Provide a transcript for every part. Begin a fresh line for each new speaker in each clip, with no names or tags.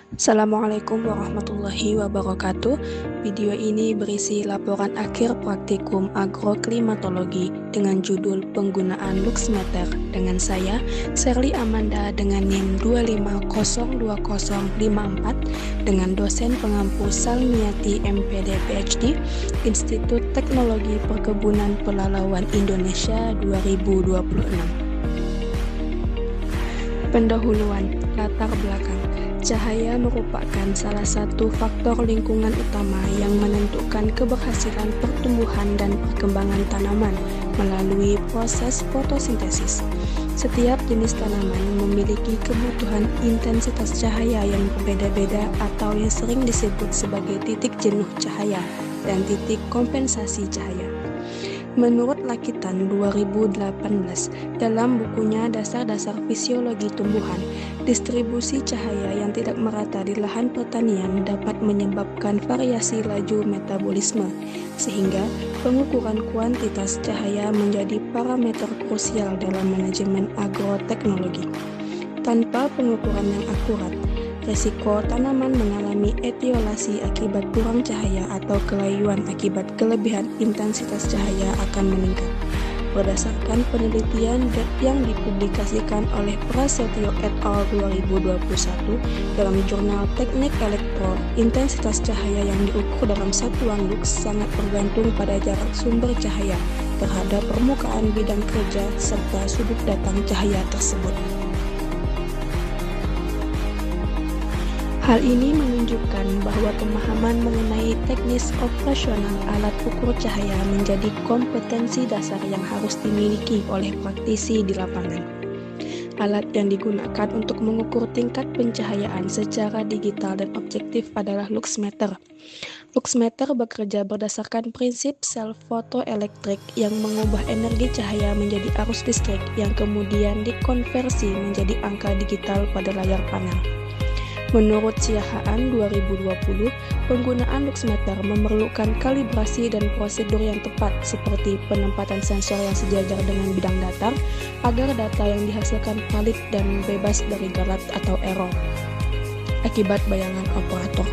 Assalamualaikum warahmatullahi wabarakatuh. Video ini berisi laporan akhir praktikum agroklimatologi dengan judul penggunaan luxmeter dengan saya, Sherly Amanda dengan NIM 2502054 dengan dosen pengampu Salmiati MPD PhD, Institut Teknologi Perkebunan Pelalawan Indonesia 2026. Pendahuluan, latar belakang. Cahaya merupakan salah satu faktor lingkungan utama yang menentukan keberhasilan pertumbuhan dan perkembangan tanaman melalui proses fotosintesis. Setiap jenis tanaman memiliki kebutuhan intensitas cahaya yang berbeda-beda atau yang sering disebut sebagai titik jenuh cahaya dan titik kompensasi cahaya. Menurut Lakitan 2018, dalam bukunya Dasar-Dasar Fisiologi Tumbuhan, distribusi cahaya yang tidak merata di lahan pertanian dapat menyebabkan variasi laju metabolisme, sehingga pengukuran kuantitas cahaya menjadi parameter krusial dalam manajemen agroteknologi. Tanpa pengukuran yang akurat, risiko tanaman mengalami etiolasi akibat kurang cahaya atau kelayuan akibat kelebihan intensitas cahaya akan meningkat. Berdasarkan penelitian yang dipublikasikan oleh Prasetyo et al. 2021 dalam jurnal Teknik Elektro, intensitas cahaya yang diukur dalam satuan lux sangat bergantung pada jarak sumber cahaya terhadap permukaan bidang kerja serta sudut datang cahaya tersebut. Hal ini menunjukkan bahwa pemahaman mengenai teknis operasional alat ukur cahaya menjadi kompetensi dasar yang harus dimiliki oleh praktisi di lapangan. Alat yang digunakan untuk mengukur tingkat pencahayaan secara digital dan objektif adalah luxmeter. Luxmeter bekerja berdasarkan prinsip sel fotoelektrik yang mengubah energi cahaya menjadi arus listrik yang kemudian dikonversi menjadi angka digital pada layar panel. Menurut Siahaan 2020, penggunaan luxmeter memerlukan kalibrasi dan prosedur yang tepat seperti penempatan sensor yang sejajar dengan bidang datar agar data yang dihasilkan valid dan bebas dari galat atau error akibat bayangan operator.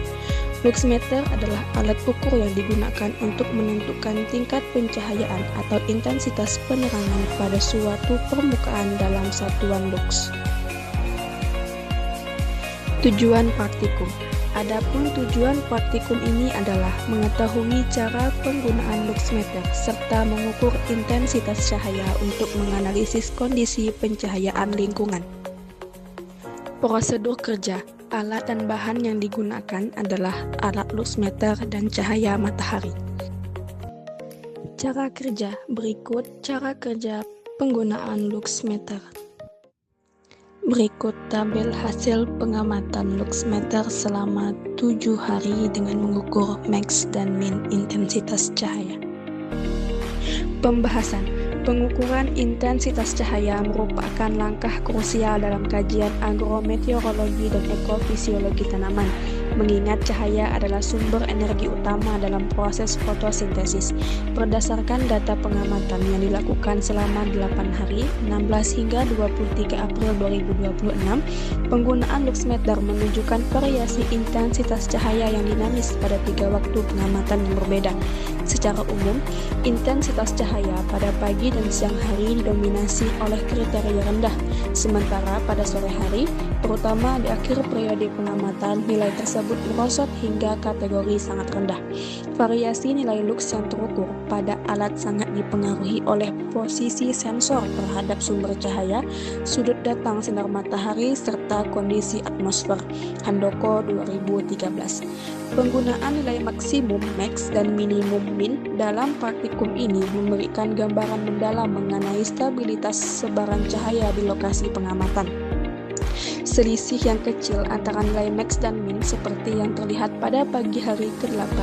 Luxmeter adalah alat ukur yang digunakan untuk menentukan tingkat pencahayaan atau intensitas penerangan pada suatu permukaan dalam satuan lux. Tujuan praktikum. Adapun tujuan praktikum ini adalah mengetahui cara penggunaan luxmeter serta mengukur intensitas cahaya untuk menganalisis kondisi pencahayaan lingkungan. Prosedur kerja. Alat dan bahan yang digunakan adalah alat luxmeter dan cahaya matahari. Cara kerja. Berikut cara kerja penggunaan luxmeter. Berikut tabel hasil pengamatan luxmeter selama 7 hari dengan mengukur max dan min intensitas cahaya. Pembahasan. Pengukuran intensitas cahaya merupakan langkah krusial dalam kajian agrometeorologi dan ekofisiologi tanaman, mengingat cahaya adalah sumber energi utama dalam proses fotosintesis. Berdasarkan data pengamatan yang dilakukan selama 8 hari, 16 hingga 23 April 2026, penggunaan luxmeter menunjukkan variasi intensitas cahaya yang dinamis pada 3 waktu pengamatan yang berbeda. Secara umum, intensitas cahaya pada pagi dan siang hari didominasi oleh kriteria rendah, sementara pada sore hari, terutama di akhir periode pengamatan, nilai tersebut merosot hingga kategori sangat rendah. Variasi nilai lux yang terukur pada alat sangat dipengaruhi oleh posisi sensor terhadap sumber cahaya, sudut datang sinar matahari, serta kondisi atmosfer. Handoko 2013. Penggunaan nilai maksimum max dan minimum min dalam praktikum ini memberikan gambaran mendalam mengenai stabilitas sebaran cahaya di lokasi pengamatan. Selisih yang kecil antara nilai max dan min seperti yang terlihat pada pagi hari ke-8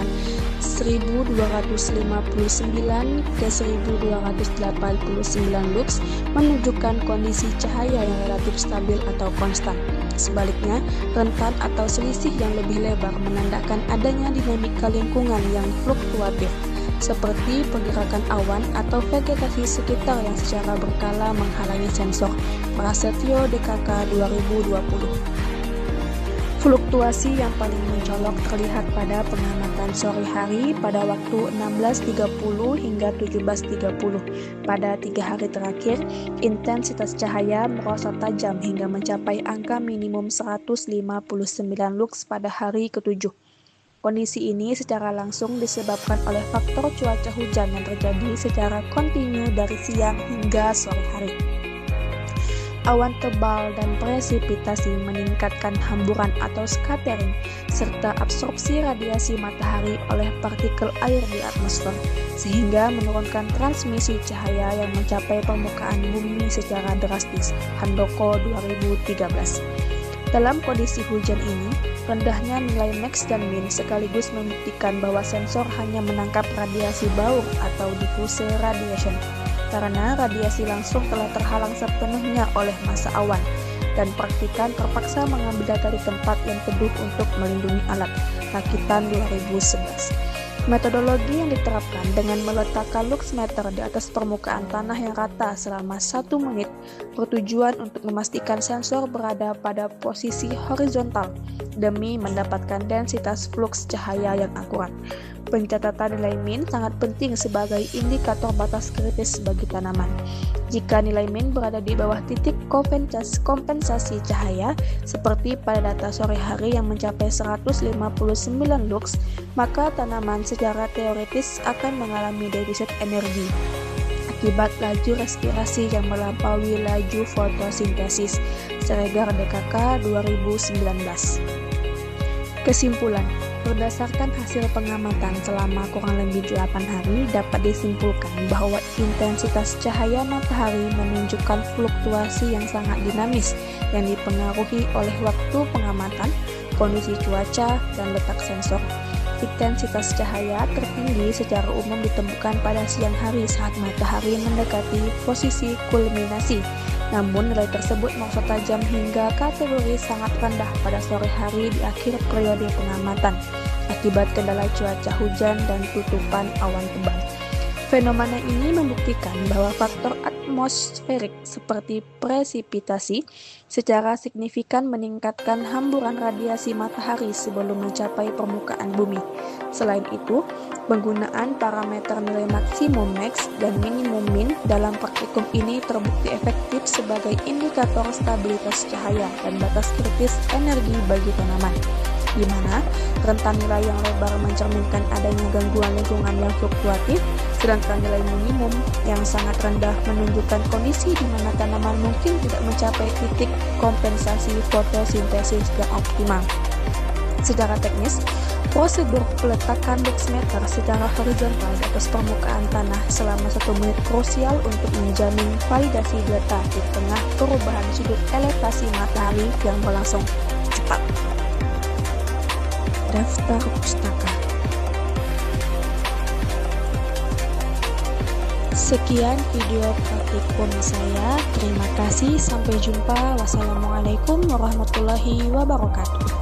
1259 ke 1289 lux menunjukkan kondisi cahaya yang relatif stabil atau konstan. Sebaliknya, rentan atau selisih yang lebih lebar menandakan adanya dinamika lingkungan yang fluktuatif, seperti pergerakan awan atau vegetasi sekitar yang secara berkala menghalangi sensor. Prasetyo DKK 2020. Fluktuasi yang paling mencolok terlihat pada pengamatan sore hari pada waktu 16.30 hingga 17.30. Pada 3 hari terakhir, intensitas cahaya merosot tajam hingga mencapai angka minimum 159 lux pada hari ke-7. Kondisi ini secara langsung disebabkan oleh faktor cuaca hujan yang terjadi secara kontinu dari siang hingga sore hari. Awan tebal dan presipitasi meningkatkan hamburan atau scattering, serta absorpsi radiasi matahari oleh partikel air di atmosfer, sehingga menurunkan transmisi cahaya yang mencapai permukaan bumi secara drastis. Handoko 2013. Dalam kondisi hujan ini, rendahnya nilai max dan min sekaligus membuktikan bahwa sensor hanya menangkap radiasi baur atau diffuse radiation, karena radiasi langsung telah terhalang sepenuhnya oleh massa awan, dan praktikan terpaksa mengambil data di tempat yang teduh untuk melindungi alat. Rakitan 2011. Metodologi yang diterapkan dengan meletakkan luxmeter di atas permukaan tanah yang rata selama 1 menit bertujuan untuk memastikan sensor berada pada posisi horizontal demi mendapatkan densitas flux cahaya yang akurat. Pencatatan nilai min sangat penting sebagai indikator batas kritis bagi tanaman. Jika nilai min berada di bawah titik kompensasi cahaya, seperti pada data sore hari yang mencapai 159 lux, maka tanaman secara teoritis akan mengalami defisit energi akibat laju respirasi yang melampaui laju fotosintesis. Sregar DKK 2019. Kesimpulan, berdasarkan hasil pengamatan selama kurang lebih 8 hari, dapat disimpulkan bahwa intensitas cahaya matahari menunjukkan fluktuasi yang sangat dinamis yang dipengaruhi oleh waktu pengamatan, kondisi cuaca, dan letak sensor. Intensitas cahaya tertinggi secara umum ditemukan pada siang hari saat matahari mendekati posisi kulminasi. Namun nilai tersebut merosot tajam hingga kategori sangat rendah pada sore hari di akhir periode pengamatan akibat kendala cuaca hujan dan tutupan awan tebal. Fenomena ini membuktikan bahwa faktor atmosferik seperti presipitasi secara signifikan meningkatkan hamburan radiasi matahari sebelum mencapai permukaan bumi. Selain itu, penggunaan parameter nilai maksimum max dan minimum min dalam praktikum ini terbukti efektif sebagai indikator stabilitas cahaya dan batas kritis energi bagi tanaman, di mana rentan nilai yang lebar mencerminkan adanya gangguan lingkungan yang fluktuatif, sedangkan nilai minimum yang sangat rendah menunjukkan kondisi di mana tanaman mungkin tidak mencapai titik kompensasi fotosintesis yang optimal. Secara teknis, prosedur peletakan luxmeter secara horizontal di atas permukaan tanah selama 1 menit krusial untuk menjamin validasi data di tengah perubahan sudut elevasi matahari yang berlangsung cepat. Daftar pustaka. Sekian video praktikum saya. Terima kasih. Sampai jumpa. Wassalamualaikum warahmatullahi wabarakatuh.